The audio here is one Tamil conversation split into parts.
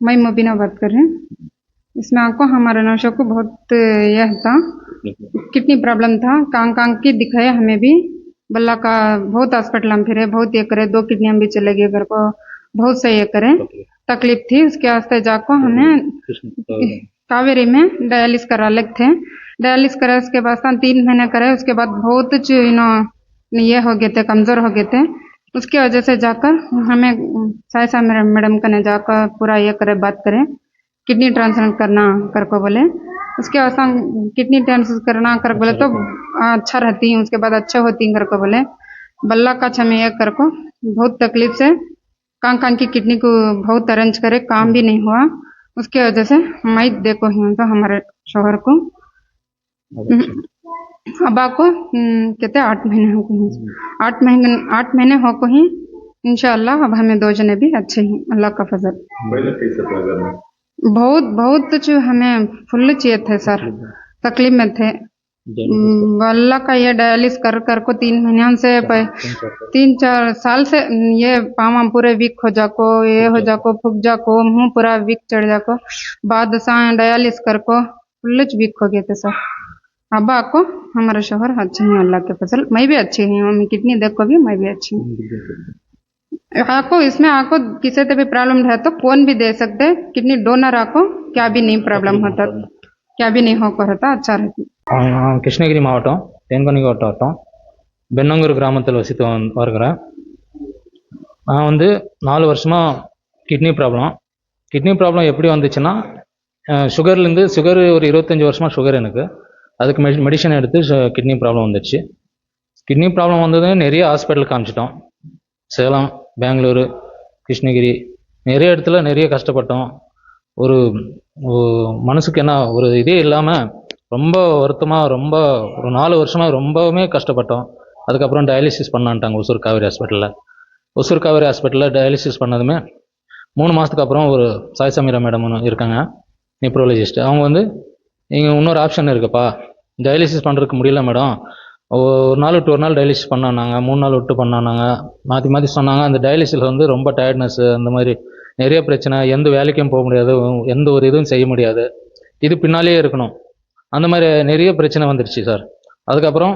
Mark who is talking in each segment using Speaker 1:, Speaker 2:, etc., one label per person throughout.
Speaker 1: मैं मुबीना बात कर रही हूँ। इसमें आपको हमारे नौशा को बहुत यह था, किडनी प्रॉब्लम था, कांग कांग की दिखाया हमें भी। बल्ला का बहुत हॉस्पिटल हम फिरे, बहुत ये करे, 2 किडनियां भी चले गए घर को, बहुत सही ये करे, तकलीफ थी। उसके वास्ते जाको हमें कावेरी में डायलिस करा अलग थे। डायलिस करे उसके बाद 3 महीने करे, उसके बाद बहुत ये हो गए थे, कमजोर हो गए थे। उसकी वजह से जाकर हमें सायसा मैडम कने जाकर पूरा ये करे, बात करें, किडनी ट्रांसप्लांट करना कर को बोले। उसके बाद किडनी ट्रांसफर करना कर बोले तो अच्छा रहती है, उसके बाद अच्छा होती कर को बोले। बल्ला का छमे एक कर को बहुत तकलीफ से कांग कांग की किडनी को बहुत अरेंज करे, काम भी नहीं हुआ। उसके वजह से मैं देखो ही तो हमारे शोहर को अब्बा को कहते 8 महीने हो गए, 8 महीने हो को ही इंशाअल्लाह। अब हमें 2 जने भी अच्छे हैं, अल्लाह का फजल।
Speaker 2: पहले कैसे था घर में?
Speaker 1: बहुत जो हमें फुल चाहिए थे सर, तकलीफ में थे। अल्लाह का ये डायलिस कर को 3 महीनों से 3-4 साल से ये पाँव पूरे वीक हो जाको, ये हो जाको, फूक जाको, मुंह पूरा वीक चढ़ जाको, बाद डायलिस कर को फुल वीक हो गए थे सर। अब आपको हमारा शोहर अच्छे हैं, अल्लाह के फजल। मैं भी अच्छी हूँ, मम्मी किडनी देखो भी मैं भी अच्छी हूँ। आपको इसमें आपको किसी से भी प्रॉब्लम है तो कौन भी दे सकते, किडनी डोनर आपको क्या भी नहीं प्रॉब्लम होता, क्या भी नहीं होकर होता, अच्छा रहती।
Speaker 3: கிருஷ்ணகிரி மாவட்டம் தேன்கனிக்கோட்டை வட்டம் பெண்ணங்கூர் கிராமத்தில் வசித்து வருகிறேன். நான் வந்து 4 வருஷமாக கிட்னி ப்ராப்ளம் எப்படி வந்துச்சுன்னா, சுகர் ஒரு 25 வருஷமாக சுகர் எனக்கு. அதுக்கு மெடிசன் எடுத்து கிட்னி ப்ராப்ளம் வந்துடுச்சு. கிட்னி ப்ராப்ளம் வந்தது நிறைய ஹாஸ்பிட்டல் காமிச்சிட்டோம். சேலம், பெங்களூரு, கிருஷ்ணகிரி, நிறைய இடத்துல நிறைய கஷ்டப்பட்டோம். ஒரு மனசுக்கு என்ன ஒரு இதே இல்லாமல் ரொம்ப வருத்தமாக, ரொம்ப ஒரு 4 வருஷமாக ரொம்பவுமே கஷ்டப்பட்டோம். அதுக்கப்புறம் டயாலிசிஸ் பண்ணான்ட்டாங்க ஒசூர் காவேரி ஹாஸ்பிட்டலில் டயாலிசிஸ் பண்ணதுமே 3 மாதத்துக்கு அப்புறம் ஒரு சாய்சமீரா மேடம் இருக்காங்க, நிப்ரோலஜிஸ்ட். அவங்க வந்து நீங்கள் இன்னொரு ஆப்ஷன் இருக்குப்பா, டயாலிசிஸ் பண்ணுறதுக்கு முடியல மேடம், ஒரு நாள் விட்டு ஒரு நாள் டயாலிசிஸ் பண்ணானாங்க, 3 நாள் விட்டு பண்ணானாங்க, மாற்றி சொன்னாங்க. அந்த டயாலிசிஸில் வந்து ரொம்ப டயர்ட்னஸ், அந்த மாதிரி நிறைய பிரச்சனை, எந்த வேலைக்கும் போக முடியாது, எந்த ஒரு இதுவும் செய்ய முடியாது, இது பின்னாலேயே இருக்கணும், அந்த மாதிரி நிறைய பிரச்சனை வந்துடுச்சு சார். அதுக்கப்புறம்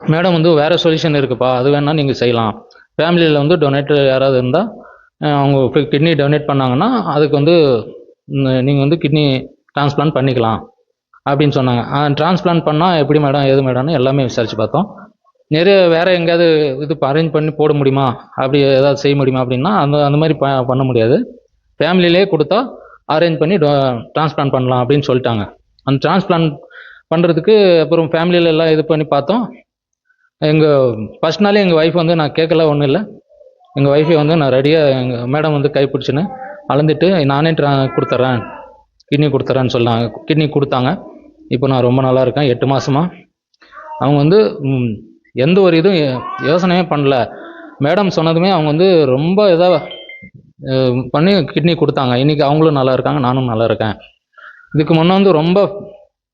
Speaker 3: மேடம் வந்து வேறு சொல்யூஷன் இருக்குப்பா, அது வேணால் நீங்கள் செய்யலாம், ஃபேமிலியில் வந்து டொனேட்டர் யாராவது இருந்தால் அவங்க கிட்னி டொனேட் பண்ணாங்கன்னா அதுக்கு வந்து நீங்கள் வந்து கிட்னி டிரான்ஸ்பிளான்ட் பண்ணிக்கலாம் அப்படின்னு சொன்னாங்க. டிரான்ஸ்பிளான்ட் பண்ணால் எப்படி மேடம், எது மேடம்னு எல்லாமே விசாரித்து பார்த்தோம். நிறைய வேறு எங்கேயாவது இது அரேஞ்ச் பண்ணி போட முடியுமா, அப்படி ஏதாவது செய்ய முடியுமா அப்படின்னா அந்த மாதிரி பண்ண முடியாது, ஃபேமிலியிலே கொடுத்தா அரேஞ்ச் பண்ணி டிரான்ஸ்பிளான்ட் பண்ணலாம் அப்படின்னு சொல்லிட்டாங்க. அந்த டிரான்ஸ்பிளான்ட் பண்ணுறதுக்கு அப்புறம் ஃபேமிலியில் எல்லாம் இது பண்ணி பார்த்தோம். ஃபஸ்ட் நாளே எங்கள் ஒய்ஃப் வந்து நான் கேட்கல ஒன்றும் இல்லை, எங்கள் ஒய்ஃபை வந்து நான் ரெடியாக எங்கள் மேடம் வந்து கைப்பிடிச்சின்னு அளந்துட்டு நானே கொடுத்துட்றேன், கிட்னி கொடுத்துட்றேன்னு சொன்னாங்க. கிட்னி கொடுத்தாங்க. இப்போ நான் ரொம்ப நல்லா இருக்கேன். 8 மாதமாக அவங்க வந்து எந்த ஒரு இதுவும் யோசனையே பண்ணல. மேடம் சொன்னதுமே அவங்க வந்து ரொம்ப இதாக பண்ணி கிட்னி கொடுத்தாங்க. இன்றைக்கி அவங்களும் நல்லா இருக்காங்க, நானும் நல்லா இருக்கேன். இதுக்கு முன்னே வந்து ரொம்ப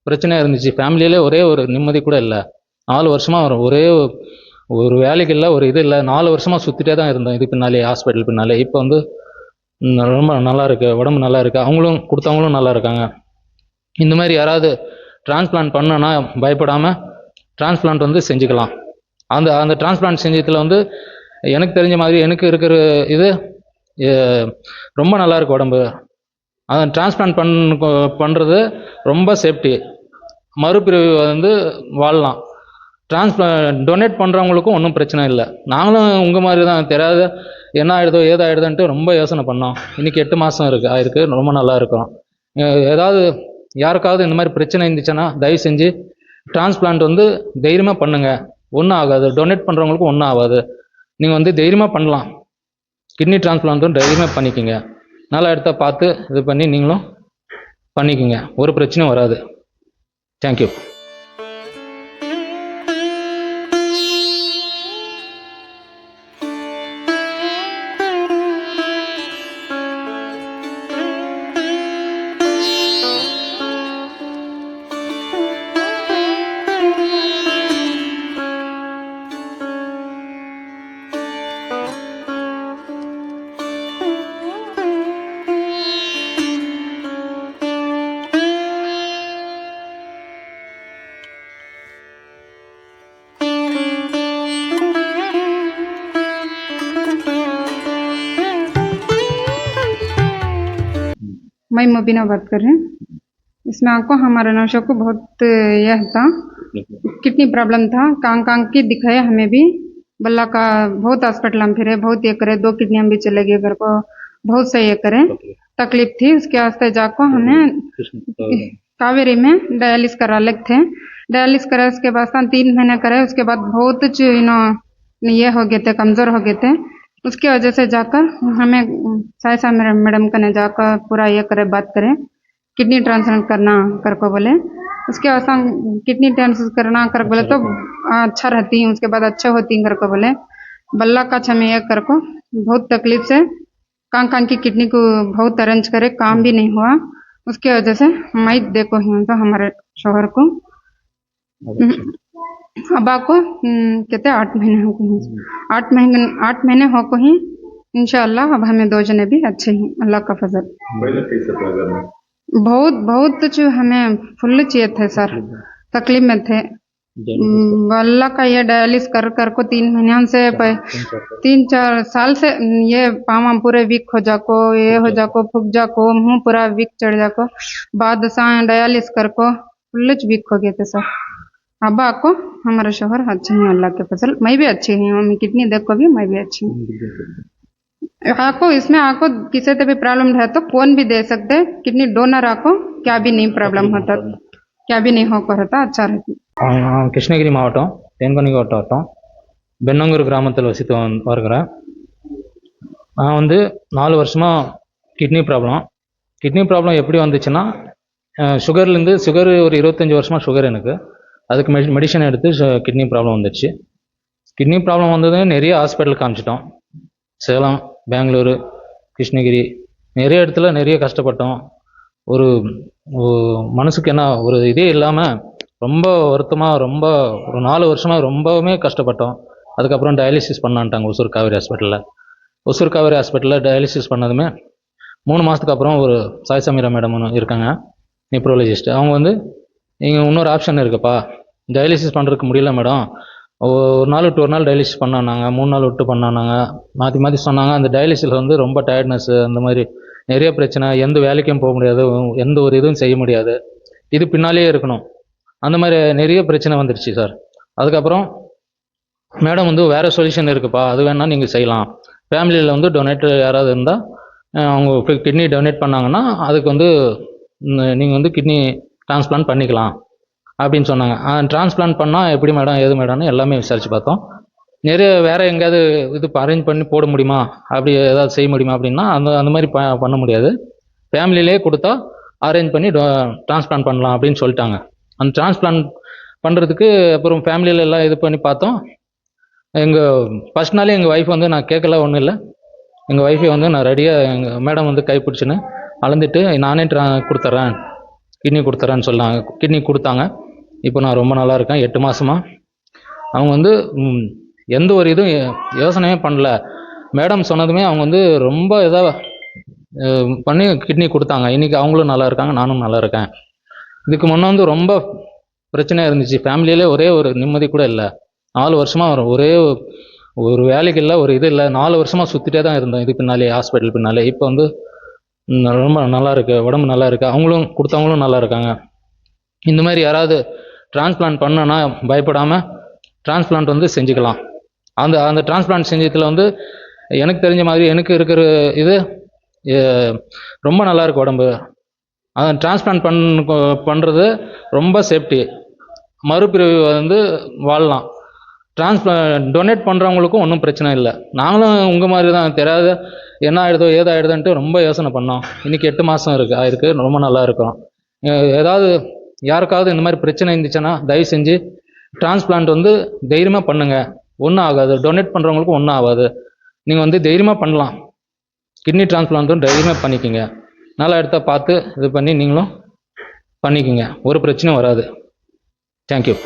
Speaker 3: பிரச்சனையாக இருந்துச்சு, ஃபேமிலியிலே ஒரே ஒரு நிம்மதி கூட இல்லை. 4 வருஷமாக ஒரே ஒரு வேலைக்கு இல்லை, ஒரு இது இல்லை, 4 வருஷமாக சுற்றிட்டே தான் இருந்தோம் இது பின்னாலே, ஹாஸ்பிட்டல் பின்னாலே. இப்போ வந்து ரொம்ப நல்லா இருக்குது, உடம்பு நல்லா இருக்குது, அவங்களும் கொடுத்தவங்களும் நல்லா இருக்காங்க. இந்த மாதிரி யாராவது டிரான்ஸ்பிளான்ட் பண்ணனா பயப்படாமல் டிரான்ஸ்பிளான்ட் வந்து செஞ்சுக்கலாம். அந்த டிரான்ஸ்பிளான்ட் செஞ்சதில் வந்து எனக்கு தெரிஞ்ச மாதிரி எனக்கு இருக்கிற இது ரொம்ப நல்லா இருக்குது உடம்பு. அந்த டிரான்ஸ்பிளான்ட் பண்ணுறது ரொம்ப சேஃப்டி, மறுபிரிவு வந்து வாழலாம். டொனேட் பண்ணுறவங்களுக்கும் ஒன்றும் பிரச்சனை இல்லை. நாங்களும் உங்கள் மாதிரி தான், தெரியாத என்ன ஆகிடுதோ ஏதாகிடுதுன்ட்டு ரொம்ப யோசனை பண்ணோம். இன்றைக்கி 8 மாதம் ஆயிருக்கு, ரொம்ப நல்லா இருக்கிறோம். ஏதாவது யாருக்காவது இந்த மாதிரி பிரச்சனை இருந்துச்சுன்னா தயவு செஞ்சு டிரான்ஸ்பிளான்ட் வந்து தைரியமாக பண்ணுங்கள், ஒன்றும் ஆகாது. டொனேட் பண்ணுறவங்களுக்கும் ஒன்றும் ஆகாது, நீங்கள் வந்து தைரியமாக பண்ணலாம். கிட்னி டிரான்ஸ்பிளான்ட்டும் தைரியமாக பண்ணிக்கோங்க, நல்லா இடத்த பார்த்து இது பண்ணி நீங்களும் பண்ணிக்கோங்க, ஒரு பிரச்சனையும் வராது. தேங்க்யூ.
Speaker 1: मैं मुबीना बात कर रही हूँ। इसमें आपको हमारे नौशा को बहुत यह था, किडनी प्रॉब्लम था, कांग की दिखाया हमें भी, बल्ला का बहुत हॉस्पिटल हम फिरे, बहुत ये करे, 2 किडनी हम भी चले गए घर को, बहुत सही ये करे, तकलीफ थी। उसके वास्ते जाको हमें कावेरी में डायलिस करा लग थे। डायलिस करे उसके बाद 3 महीने करे, उसके बाद बहुत ये हो गए थे, कमजोर हो गए थे। उसकी वजह से जाकर हमें सायसा मैडम कने जाकर पूरा ये करे, बात करें, किडनी ट्रांसप्लांट करना कर को बोले। उसके बाद किडनी ट्रांसप्लांट करना कर बोले तो अच्छा रहती, उसके बाद अच्छे होती कर को बोले। बल्ला का हमें ये कर को बहुत तकलीफ से कांग की किडनी को बहुत अरेंज करे, काम भी नहीं हुआ। उसके वजह से मैं देखो ही तो हमारे शोहर को अब आपको कहते 8 महीने हो गए, 8 महीने हो को ही इंशाअल्लाह। अब हमें 2 जने भी अच्छे हैं, अल्लाह का फजल।
Speaker 2: पहले कैसे था घर में?
Speaker 1: बहुत जो हमें फुल चाहिए थे सर, तकलीफ में थे। अल्लाह का ये डायलिस कर को 3 महीने से 3-4 साल से ये पाँव पूरे वीक हो जाको, ये हो जाको, फूक जाको, मुंह पूरा वीक चढ़ जाको, बाद डायलिस कर को फुल वीक हो गए थे सर। अब आपको हमारे शोहर अच्छे हैं, अल्लाह के फजल। मैं भी अच्छी हूँ, मम्मी किडनी देखो भी मैं भी अच्छी हूँ। आपको इसमें आपको किसी से भी प्रॉब्लम है तो कौन भी दे सकते, किडनी डोनर आपको क्या भी नहीं प्रॉब्लम होता, क्या भी नहीं होकर रहता, अच्छा रहती।
Speaker 3: கிருஷ்ணகிரி மாவட்டம், தேன்கனி வட்டம், பெண்ணங்கூர் கிராமத்தில் வசித்து வருகிறேன். நான் வந்து 4 வருஷமாக கிட்னி ப்ராப்ளம் எப்படி வந்துச்சுன்னா, சுகர் ஒரு 25 வருஷமாக சுகர் எனக்கு. அதுக்கு மெடிசன் எடுத்து கிட்னி ப்ராப்ளம் வந்துச்சு. கிட்னி ப்ராப்ளம் வந்தது நிறைய ஹாஸ்பிட்டல் காமிச்சிட்டோம். சேலம், பெங்களூரு, கிருஷ்ணகிரி, நிறைய இடத்துல நிறைய கஷ்டப்பட்டோம். ஒரு மனசுக்கு என்ன ஒரு இதே இல்லாமல் ரொம்ப வருத்தமாக, ரொம்ப ஒரு 4 வருஷமாக ரொம்பவுமே கஷ்டப்பட்டோம். அதுக்கப்புறம் டயாலிசிஸ் பண்ணான்ட்டாங்க ஒசூர் காவேரி ஹாஸ்பிட்டலில் டயாலிசிஸ் பண்ணதுமே 3 மாதத்துக்கு அப்புறம் ஒரு சாய் சமீரா மேடம்னு இருக்காங்க, நெப்ரோலஜிஸ்ட். அவங்க வந்து நீங்கள் இன்னொரு ஆப்ஷன் இருக்குப்பா, டயாலிசிஸ் பண்ணுறதுக்கு முடியல மேடம், ஒரு நாள் விட்டு ஒரு நாள் டயாலிசிஸ் பண்ணானாங்க, 3 நாள் விட்டு பண்ணானாங்க, மாற்றி சொன்னாங்க. அந்த டயாலிசிஸில் வந்து ரொம்ப டயர்ட்னஸ்ஸு, அந்த மாதிரி நிறைய பிரச்சனை, எந்த வேலைக்கும் போக முடியாது, எந்த ஒரு இதுவும் செய்ய முடியாது, இது பின்னாலேயே இருக்கணும், அந்த மாதிரி நிறைய பிரச்சனை வந்துடுச்சு சார். அதுக்கப்புறம் மேடம் வந்து வேறு சொல்யூஷன் இருக்குப்பா, அது வேணால் நீங்கள் செய்யலாம், ஃபேமிலியில் வந்து டொனேட்டர் யாராவது இருந்தால் அவங்க கிட்னி டொனேட் பண்ணாங்கன்னா அதுக்கு வந்து நீங்கள் வந்து கிட்னி டிரான்ஸ்பிளான்ட் பண்ணிக்கலாம் அப்படின்னு சொன்னாங்க. டிரான்ஸ்பிளான்ட் பண்ணால் எப்படி மேடம், ஏது மேடம்னு எல்லாமே விசாரித்து பார்த்தோம். நிறைய வேறு எங்கேயாவது இது அரேஞ்ச் பண்ணி போட முடியுமா, அப்படி ஏதாவது செய்ய முடியுமா அப்படின்னா அந்த மாதிரி பண்ண முடியாது, ஃபேமிலியிலே கொடுத்தா அரேஞ்ச் பண்ணி டிரான்ஸ்பிளான்ட் பண்ணலாம் அப்படின்னு சொல்லிட்டாங்க. அந்த டிரான்ஸ்பிளான்ட் பண்ணுறதுக்கு அப்புறம் ஃபேமிலியில் எல்லாம் இது பண்ணி பார்த்தோம். ஃபஸ்ட் நாளே எங்கள் ஒய்ஃப் வந்து நான் கேட்கல ஒன்றும் இல்லை, எங்கள் ஒய்ஃபை வந்து நான் ரெடியாக எங்கள் மேடம் வந்து கைப்பிடிச்சின்னு அளந்துட்டு நானே கொடுத்துட்றேன், கிட்னி கொடுத்துட்றேன்னு சொன்னாங்க. கிட்னி கொடுத்தாங்க. இப்போ நான் ரொம்ப நல்லா இருக்கேன். 8 மாதமாக அவங்க வந்து எந்த ஒரு இதுவும் யோசனையே பண்ணல. மேடம் சொன்னதுமே அவங்க வந்து ரொம்ப இதாக பண்ணி கிட்னி கொடுத்தாங்க. இன்றைக்கி அவங்களும் நல்லா இருக்காங்க, நானும் நல்லா இருக்கேன். இதுக்கு முன்னே வந்து ரொம்ப பிரச்சனையாக இருந்துச்சு, ஃபேமிலியிலே ஒரே ஒரு நிம்மதி கூட இல்லை. 4 வருஷமாக ஒரே ஒரு வேலைக்கு இல்லை, ஒரு இது இல்லை, 4 வருஷமாக சுற்றிட்டே தான் இருந்தோம் இது பின்னாலே, ஹாஸ்பிட்டல் பின்னாலே. இப்போ வந்து ரொம்ப நல்லா இருக்கு, உடம்பு நல்லா இருக்கு, அவங்களும் கொடுத்தவங்களும் நல்லா இருக்காங்க. இந்த மாதிரி யாராவது டிரான்ஸ்பிளான்ட் பண்ணனா பயப்படாமல் டிரான்ஸ்பிளான்ட் வந்து செஞ்சுக்கலாம். அந்த டிரான்ஸ்பிளான்ட் செஞ்சதில் வந்து எனக்கு தெரிஞ்ச மாதிரி எனக்கு இருக்கிற இது ரொம்ப நல்லா இருக்கு உடம்பு. அந்த டிரான்ஸ்பிளான்ட் பண்ணுறது ரொம்ப சேஃப்டி, மறுபிறவி வந்து வாழலாம். டொனேட் பண்ணுறவங்களுக்கும் ஒன்றும் பிரச்சனை இல்லை. நாங்களும் உங்கள் மாதிரி தான், தெரியாத என்ன ஆகிடுதோ ஏதாகிடுதுன்ட்டு ரொம்ப யோசனை பண்ணோம். இன்றைக்கி 8 மாதம் ஆயிருக்கு, ரொம்ப நல்லா இருக்கும். ஏதாவது யாருக்காவது இந்த மாதிரி பிரச்சனை இருந்துச்சுன்னா தயவு செஞ்சு டிரான்ஸ்பிளான்ட் வந்து தைரியமாக பண்ணுங்கள், ஒன்றும் ஆகாது. டொனேட் பண்ணுறவங்களுக்கும் ஒன்றும் ஆகாது, நீங்கள் வந்து தைரியமாக பண்ணலாம். கிட்னி டிரான்ஸ்பிளான்ட்டும் தைரியமாக பண்ணிக்கோங்க, நல்லா இடத்த பார்த்து இது பண்ணி நீங்களும் பண்ணிக்கோங்க, ஒரு பிரச்சனையும் வராது. தேங்க்யூ.